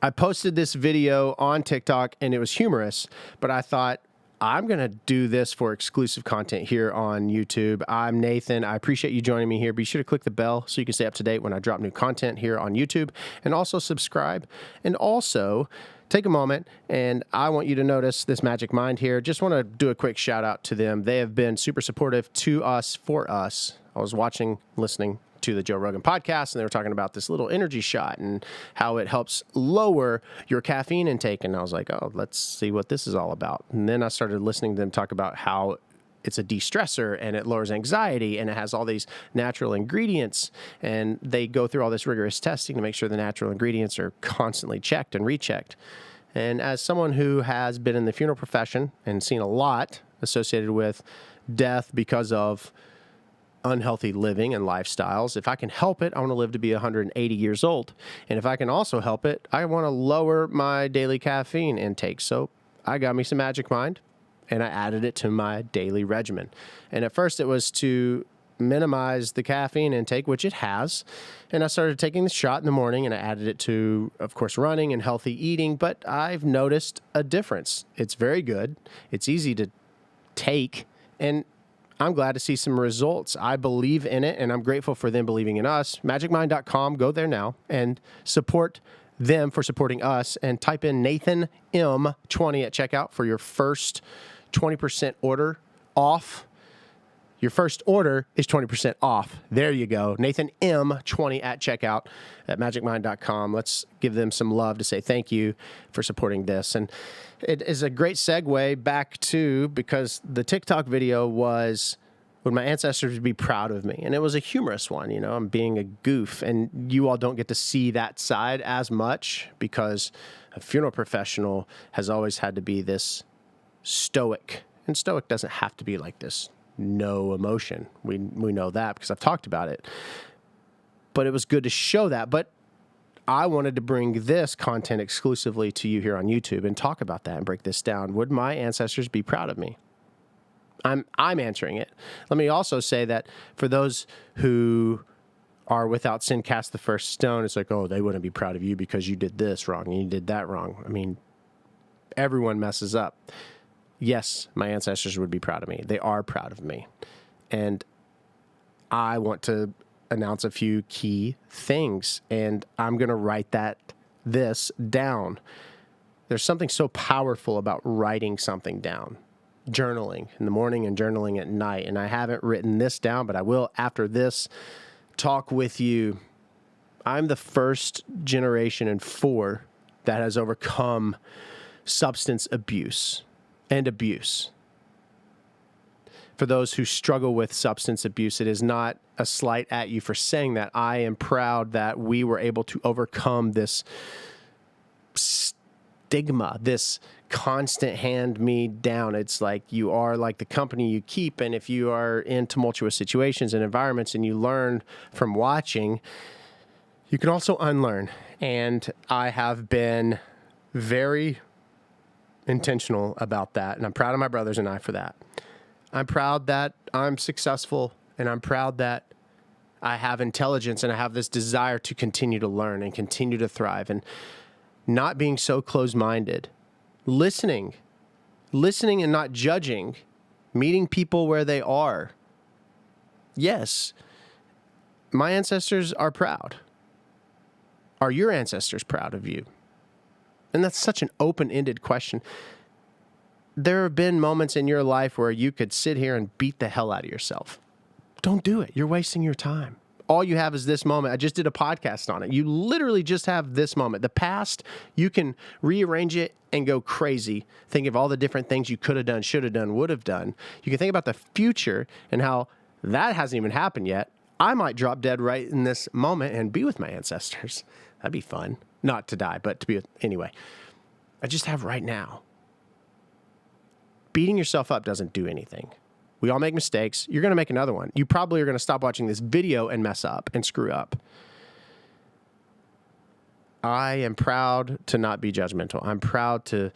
I posted this video on TikTok and it was humorous, but I thought, I'm going to do this for exclusive content here on YouTube. I'm Nathan. I appreciate you joining me here. Be sure to click the bell so you can stay up to date when I drop new content here on YouTube, and also subscribe. And also take a moment, and I want you to notice this Magic Mind here. Just want to do a quick shout out to them. They have been super supportive to us, for us. I was listening to the Joe Rogan podcast, and they were talking about this little energy shot and how it helps lower your caffeine intake. And I was like, oh, let's see what this is all about. And then I started listening to them talk about how it's a de-stressor and it lowers anxiety and it has all these natural ingredients. And they go through all this rigorous testing to make sure the natural ingredients are constantly checked and rechecked. And as someone who has been in the funeral profession and seen a lot associated with death because of unhealthy living and lifestyles, if I can help it, I want to live to be 180 years old. And if I can also help it, I want to lower my daily caffeine intake. So I got me some Magic Mind and I added it to my daily regimen. And at first it was to minimize the caffeine intake, which it has. And I started taking the shot in the morning and I added it to, of course, running and healthy eating. But I've noticed a difference. It's very good. It's easy to take, and I'm glad to see some results. I believe in it, and I'm grateful for them believing in us. MagicMind.com, go there now and support them for supporting us, and type in Nathan M20 at checkout for your first 20% order off. Your first order is 20% off. There you go. Nathan M20 at checkout at magicmind.com. Let's give them some love to say thank you for supporting this. And it is a great segue back to, because the TikTok video was, would my ancestors be proud of me? And it was a humorous one. You know, I'm being a goof, and you all don't get to see that side as much because a funeral professional has always had to be this stoic. And stoic doesn't have to be like this. No emotion. We know that because I've talked about it. But it was good to show that. But I wanted to bring this content exclusively to you here on YouTube and talk about that and break this down. Would my ancestors be proud of me? I'm answering it. Let me also say that for those who are without sin cast the first stone, it's like, oh, they wouldn't be proud of you because you did this wrong and you did that wrong. I mean, everyone messes up. Yes, my ancestors would be proud of me. They are proud of me. And I want to announce a few key things, and I'm going to write this down. There's something so powerful about writing something down, journaling in the morning and journaling at night. And I haven't written this down, but I will after this talk with you. I'm the first generation in 4 that has overcome substance abuse and abuse. For those who struggle with substance abuse, it is not a slight at you for saying that. I am proud that we were able to overcome this stigma, this constant hand me down. It's like you are like the company you keep. And if you are in tumultuous situations and environments and you learn from watching, you can also unlearn. And I have been very intentional about that. And I'm proud of my brothers and I for that. I'm proud that I'm successful, and I'm proud that I have intelligence and I have this desire to continue to learn and continue to thrive, and not being so closed-minded, listening and not judging, meeting people where they are. Yes, my ancestors are proud. Are your ancestors proud of you? And that's such an open-ended question. There have been moments in your life where you could sit here and beat the hell out of yourself. Don't do it. You're wasting your time. All you have is this moment. I just did a podcast on it. You literally just have this moment. The past, you can rearrange it and go crazy. Think of all the different things you could have done, should have done, would have done. You can think about the future and how that hasn't even happened yet. I might drop dead right in this moment and be with my ancestors. That'd be fun. Not to die, but to be with, anyway. I just have right now. Beating yourself up doesn't do anything. We all make mistakes. You're going to make another one. You probably are going to stop watching this video and mess up and screw up. I am proud to not be judgmental. I'm proud to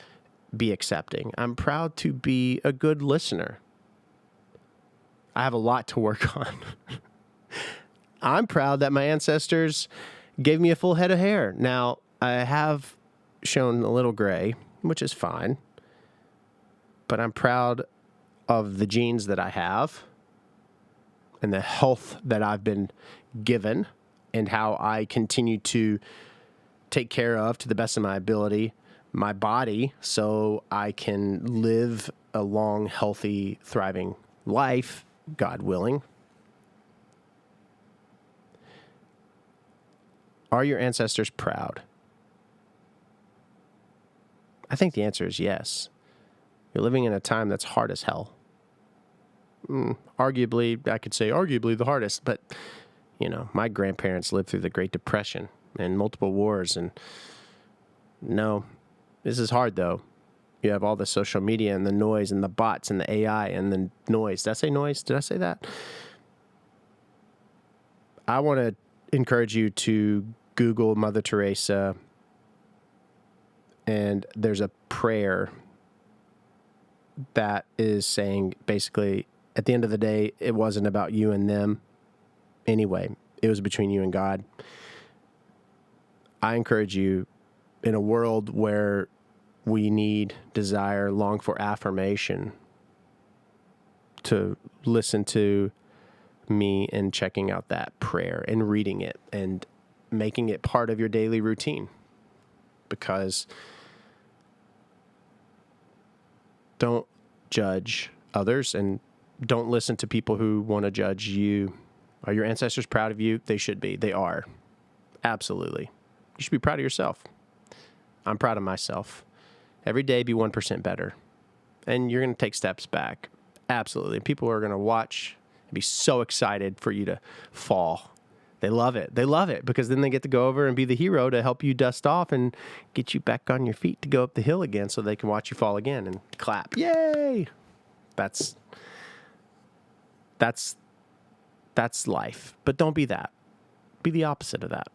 be accepting. I'm proud to be a good listener. I have a lot to work on. I'm proud that my ancestors gave me a full head of hair. Now, I have shown a little gray, which is fine. But I'm proud of the genes that I have and the health that I've been given and how I continue to take care of, to the best of my ability, my body, so I can live a long, healthy, thriving life, God willing. Are your ancestors proud? I think the answer is yes. You're living in a time that's hard as hell. Arguably, I could say arguably the hardest, but, my grandparents lived through the Great Depression and multiple wars, and no, this is hard, though. You have all the social media and the noise and the bots and the AI and the noise. Did I say noise? Did I say that? I want to encourage you to Google Mother Teresa, and there's a prayer that is saying, basically, at the end of the day, it wasn't about you and them anyway. It was between you and God. I encourage you, in a world where we need, desire, long for affirmation, to listen to me and checking out that prayer and reading it and making it part of your daily routine. Because don't judge others and don't listen to people who want to judge you. Are your ancestors proud of you? They should be. They are. Absolutely. You should be proud of yourself. I'm proud of myself. Every day, be 1% better. And you're going to take steps back. Absolutely. People are going to watch and be so excited for you to fall. They love it. They love it because then they get to go over and be the hero to help you dust off and get you back on your feet to go up the hill again so they can watch you fall again and clap. Yay! That's life. But don't be that. Be the opposite of that.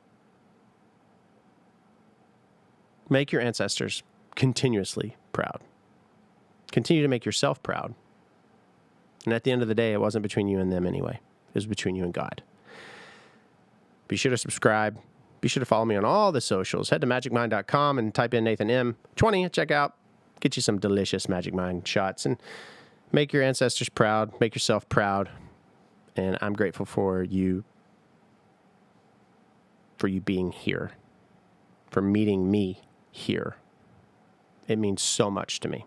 Make your ancestors continuously proud. Continue to make yourself proud. And at the end of the day, it wasn't between you and them anyway. It was between you and God. Be sure to subscribe. Be sure to follow me on all the socials. Head to magicmind.com and type in Nathan M20 at checkout. Get you some delicious Magic Mind shots and make your ancestors proud. Make yourself proud. And I'm grateful for you being here, for meeting me here. It means so much to me.